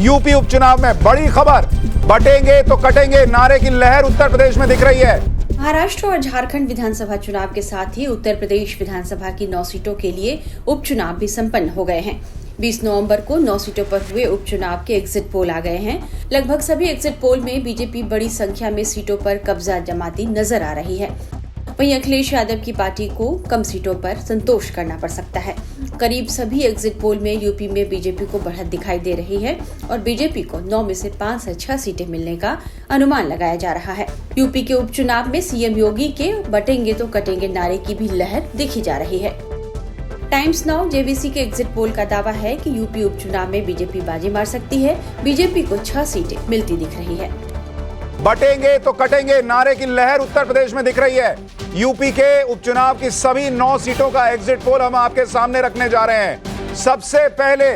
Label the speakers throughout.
Speaker 1: UP उपचुनाव में बड़ी खबर, बटेंगे तो कटेंगे नारे की लहर उत्तर प्रदेश में दिख रही है।
Speaker 2: महाराष्ट्र और झारखंड विधानसभा चुनाव के साथ ही उत्तर प्रदेश विधानसभा की 9 सीटों के लिए उपचुनाव भी संपन्न हो गए हैं। 20 नवंबर को 9 सीटों पर हुए उपचुनाव के एग्जिट पोल आ गए हैं। लगभग सभी एग्जिट पोल में बीजेपी बड़ी संख्या में सीटों पर कब्जा जमाती नजर आ रही है। वहीं अखिलेश यादव की पार्टी को कम सीटों पर संतोष करना पड़ सकता है। करीब सभी एग्जिट पोल में यूपी में बीजेपी को बढ़त दिखाई दे रही है और बीजेपी को 9 में से 5 से 6 सीटें मिलने का अनुमान लगाया जा रहा है। यूपी के उपचुनाव में सीएम योगी के बटेंगे तो कटेंगे नारे की भी लहर देखी जा रही है। टाइम्स नाउ जेवीसी के एग्जिट पोल का दावा है कि यूपी उपचुनाव में बीजेपी बाजी मार सकती है। बीजेपी को 6 सीटें मिलती दिख रही है।
Speaker 1: बटेंगे तो कटेंगे नारे की लहर उत्तर प्रदेश में दिख रही है। यूपी के उपचुनाव की सभी 9 सीटों का एग्जिट पोल हम आपके सामने रखने जा रहे हैं। सबसे पहले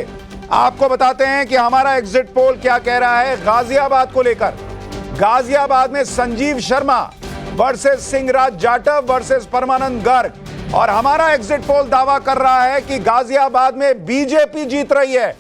Speaker 1: आपको बताते हैं कि हमारा एग्जिट पोल क्या कह रहा है गाजियाबाद को लेकर। गाजियाबाद में संजीव शर्मा वर्सेस सिंहराज जाटव वर्सेस परमानंद गर्ग, और हमारा एग्जिट पोल दावा कर रहा है कि गाजियाबाद में बीजेपी जीत रही है।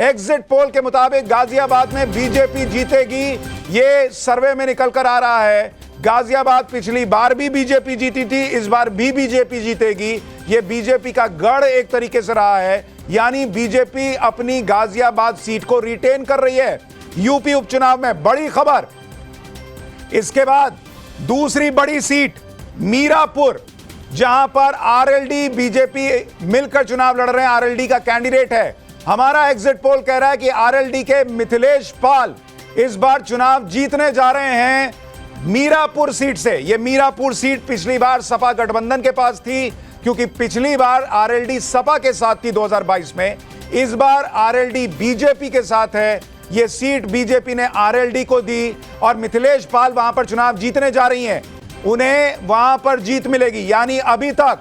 Speaker 1: एग्जिट पोल के मुताबिक गाजियाबाद में बीजेपी जीतेगी, ये सर्वे में निकल कर आ रहा है। गाजियाबाद पिछली बार भी बीजेपी जीती थी, इस बार भी बीजेपी जीतेगी। ये बीजेपी का गढ़ एक तरीके से रहा है, यानी बीजेपी अपनी गाजियाबाद सीट को रिटेन कर रही है। यूपी उपचुनाव में बड़ी खबर। इसके बाद दूसरी बड़ी सीट मीरापुर, जहां पर आरएलडी बीजेपी मिलकर चुनाव लड़ रहे हैं। आरएलडी का कैंडिडेट है। हमारा एग्जिट पोल कह रहा है कि आरएलडी के मिथिलेश पाल इस बार चुनाव जीतने जा रहे हैं मीरापुर सीट से। यह मीरापुर सीट पिछली बार सपा गठबंधन के पास थी, क्योंकि पिछली बार आरएलडी सपा के साथ थी 2022 में। इस बार आरएलडी बीजेपी के साथ है। यह सीट बीजेपी ने आरएलडी को दी और मिथिलेश पाल वहां पर चुनाव जीतने जा रही हैं। उन्हें वहां पर जीत मिलेगी, यानी अभी तक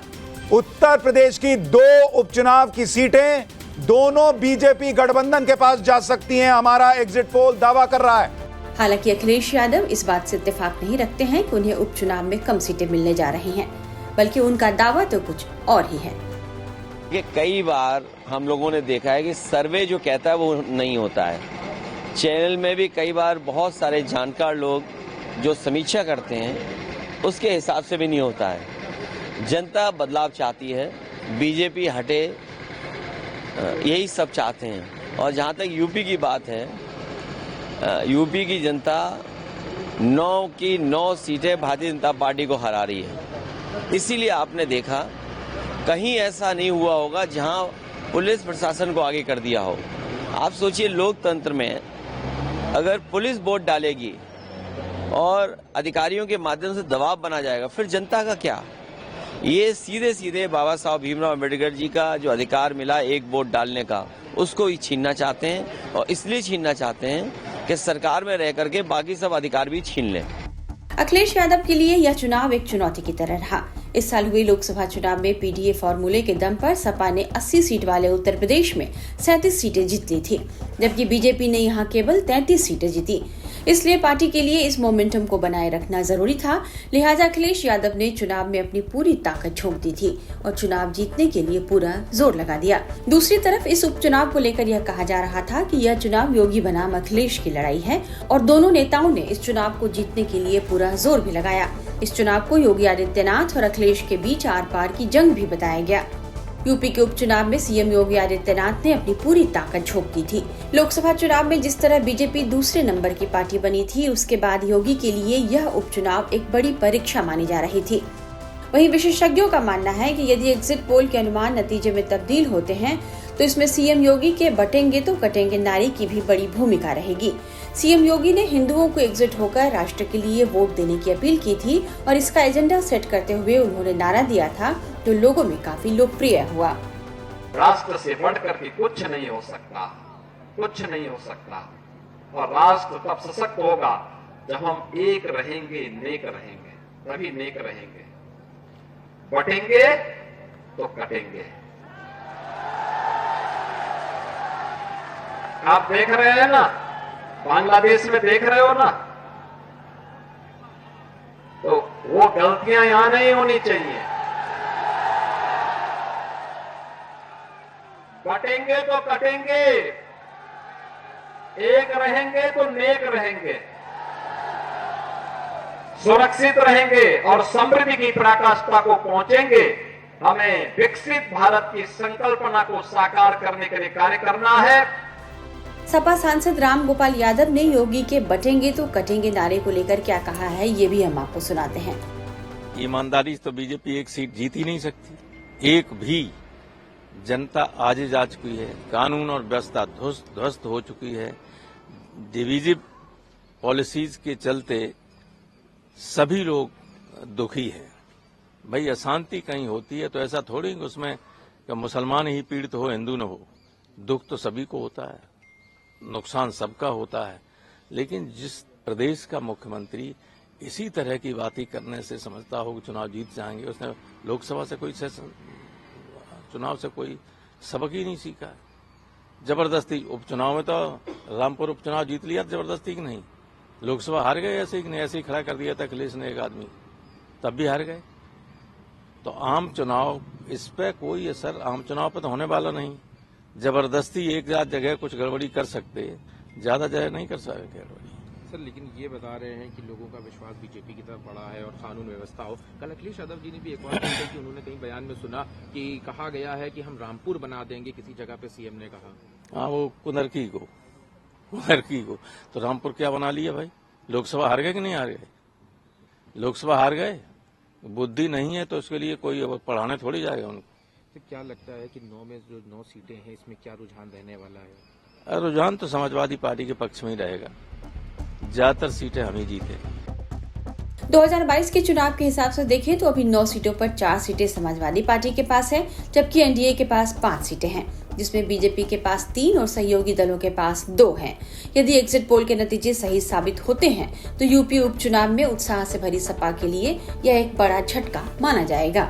Speaker 1: उत्तर प्रदेश की 2 उपचुनाव की सीटें दोनों बीजेपी गठबंधन के पास जा सकती हैं। हमारा एग्जिट पोल दावा कर रहा है।
Speaker 2: हालांकि अखिलेश यादव इस बात से इत्तेफाक नहीं रखते हैं कि उन्हें उपचुनाव में कम सीटें मिलने जा रही हैं, बल्कि उनका दावा तो कुछ और ही है।
Speaker 3: ये कई बार हम लोगों ने देखा है कि सर्वे जो कहता है वो नहीं होता है। चैनल में भी कई बार बहुत सारे जानकार लोग जो समीक्षा करते हैं उसके हिसाब से भी नहीं होता है। जनता बदलाव चाहती है, बीजेपी हटे, यही सब चाहते हैं। और जहाँ तक यूपी की बात है, यूपी की जनता 9 की 9 सीटें भारतीय जनता पार्टी को हरा रही है। इसीलिए आपने देखा कहीं ऐसा नहीं हुआ होगा जहां पुलिस प्रशासन को आगे कर दिया हो। आप सोचिए, लोकतंत्र में अगर पुलिस वोट डालेगी और अधिकारियों के माध्यम से दबाव बना जाएगा, फिर जनता का क्या? ये सीधे सीधे बाबा साहब भीमराव अम्बेडकर जी का जो अधिकार मिला एक वोट डालने का, उसको ही छीनना चाहते हैं। और इसलिए छीनना चाहते हैं कि सरकार में रह करके बाकी सब अधिकार भी छीन लें।
Speaker 2: अखिलेश यादव के लिए यह चुनाव एक चुनौती की तरह रहा। इस साल हुए लोकसभा चुनाव में पीडीए फॉर्मूले के दम पर सपा ने 80 सीट वाले उत्तर प्रदेश में 37 सीटें जीत ली थी, जबकि बीजेपी ने यहां केवल 33 सीटें जीती। इसलिए पार्टी के लिए इस मोमेंटम को बनाए रखना जरूरी था। लिहाजा अखिलेश यादव ने चुनाव में अपनी पूरी ताकत झोंक दी थी और चुनाव जीतने के लिए पूरा जोर लगा दिया। दूसरी तरफ इस उपचुनाव को लेकर यह कहा जा रहा था कि यह चुनाव योगी बनाम अखिलेश की लड़ाई है और दोनों नेताओं ने इस चुनाव को जीतने के लिए पूरा जोर भी लगाया। इस चुनाव को योगी आदित्यनाथ और अखिलेश के बीच आर पार की जंग भी बताया गया। यूपी के उपचुनाव में सीएम योगी आदित्यनाथ ने अपनी पूरी ताकत झोंक दी थी। लोकसभा चुनाव में जिस तरह बीजेपी दूसरे नंबर की पार्टी बनी थी, उसके बाद योगी के लिए यह उपचुनाव एक बड़ी परीक्षा मानी जा रही थी। वहीं विशेषज्ञों का मानना है कि यदि एग्जिट पोल के अनुमान नतीजे में तब्दील होते हैं तो इसमें सीएम योगी के बटेंगे तो कटेंगे नारे की भी बड़ी भूमिका रहेगी। सीएम योगी ने हिंदुओं को एकजुट होकर राष्ट्र के लिए वोट देने की अपील की थी और इसका एजेंडा सेट करते हुए उन्होंने नारा दिया था, जो लोगों में काफी लोकप्रिय हुआ।
Speaker 4: राष्ट्र से बढ़कर के कुछ नहीं हो सकता, कुछ नहीं हो सकता। और राष्ट्र तब सशक्त होगा जब हम एक रहेंगे, नेक रहेंगे, तभी नेक रहेंगे। बटेंगे तो कटेंगे। आप देख रहे हैं ना, बांग्लादेश में देख रहे हो ना, तो वो गलतियां यहां नहीं होनी चाहिए। बटेंगे तो कटेंगे, एक रहेंगे तो नेक रहेंगे, सुरक्षित रहेंगे और समृद्धि की पराकाष्ठा को पहुंचेंगे। हमें विकसित भारत की संकल्पना को साकार करने के लिए कार्य करना है।
Speaker 2: सपा सांसद राम गोपाल यादव ने योगी के बटेंगे तो कटेंगे नारे को लेकर क्या कहा है, ये भी हम आपको सुनाते हैं।
Speaker 5: ईमानदारी से तो बीजेपी एक सीट जीत ही नहीं सकती। एक भी जनता आज जा चुकी है, कानून और व्यवस्था ध्वस्त हो चुकी है। डिवीजिव पॉलिसीज के चलते सभी लोग दुखी हैं। भाई अशांति कहीं होती है तो ऐसा थोड़ी कि उसमें कि मुसलमान ही पीड़ित हो, हिंदू न हो। दुख तो सभी को होता है, नुकसान सबका होता है। लेकिन जिस प्रदेश का मुख्यमंत्री इसी तरह की बातें करने से समझता हो कि चुनाव जीत जाएंगे, उसने लोकसभा से कोई चुनाव से कोई सबक ही नहीं सीखा है। जबरदस्ती उपचुनाव में तो रामपुर उपचुनाव जीत लिया, जबरदस्ती की नहीं। लोकसभा हार गए ऐसे ही नहीं, ऐसे ही खड़ा कर दिया था अखिलेश ने एक आदमी, तब भी हार गए। तो आम चुनाव, इस पे कोई असर आम चुनाव पे तो होने वाला नहीं। जबरदस्ती एक जगह कुछ गड़बड़ी कर सकते, ज्यादा जगह नहीं कर सकते गड़बड़ी।
Speaker 6: सर लेकिन ये बता रहे हैं कि लोगों का विश्वास बीजेपी की तरफ बढ़ा है और कानून व्यवस्था हो। कल अखिलेश यादव जी ने भी एक बात कही कि उन्होंने कहीं बयान में सुना कि कहा गया है कि हम रामपुर बना देंगे, किसी जगह पे सीएम ने कहा।
Speaker 5: हाँ, वो कुनरकी को तो रामपुर क्या बना लिया भाई? लोकसभा हार गए कि नहीं हार गए? लोकसभा हार गए, बुद्धि नहीं है तो उसके लिए कोई पढ़ाने थोड़ी जाएगा उनको।
Speaker 6: तो क्या लगता है कि 9 में जो 9 सीटें हैं इसमें क्या रुझान रहने वाला है?
Speaker 5: रुझान तो समाजवादी पार्टी के पक्ष में ही रहेगा, ज्यादातर सीटें हम ही जीते।
Speaker 2: 2022 के चुनाव के हिसाब से देखें तो अभी 9 सीटों पर 4 सीटें समाजवादी पार्टी के पास है, जबकि एनडीए के पास 5 सीटें हैं, जिसमें बीजेपी के पास 3 और सहयोगी दलों के पास 2 हैं। यदि एग्जिट पोल के नतीजे सही साबित होते हैं तो यूपी उपचुनाव में उत्साह से भरी सपा के लिए यह एक बड़ा झटका माना जाएगा।